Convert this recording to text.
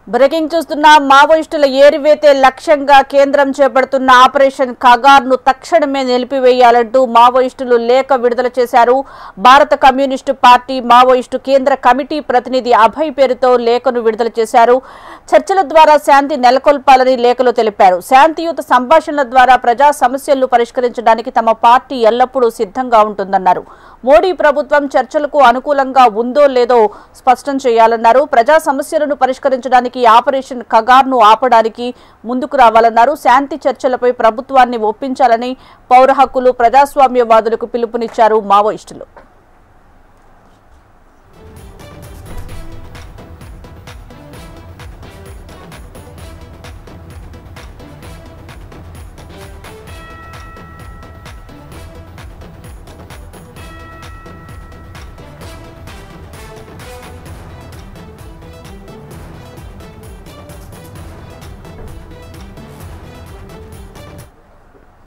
Breaking చూస్తున్న మావోయిస్టుల ఏరివేతే లక్ష్యంగా కేంద్రం చేపడుతున్న ఆపరేషన్ ఖగార్ను తక్షణమే నిలిపివేయాలంటూ మావోయిస్టులు లేఖ విడుదల చేశారు. భారత కమ్యూనిస్టు పార్టీ మావోయిస్టు కేంద్ర కమిటీ ప్రతినిధి అభయ్ పేరుతో లేఖను విడుదల చేశారు. చర్చల ద్వారా శాంతి నెలకొల్పాలని లేఖలో తెలిపారు. శాంతియుత సంభాషణల ద్వారా ప్రజా సమస్యలను పరిష్కరించడానికి తమ పార్టీ ఎల్లప్పుడూ సిద్ధంగా ఉంటుందన్నారు. మోడీ ప్రభుత్వం చర్చలకు అనుకూలంగా ఉందో లేదో స్పష్టం చేయాలన్నారు. ప్రజా సమస్యలను పరిష్కరించడానికి ఆపరేషన్ ఖగార్ను ఆపడానికి ముందుకు రావాలన్నారు. శాంతి చర్చలపై ప్రభుత్వాన్ని ఒప్పించాలని పౌర హక్కులు ప్రజాస్వామ్యవాదులకు పిలుపునిచ్చారు మావోయిస్టులు.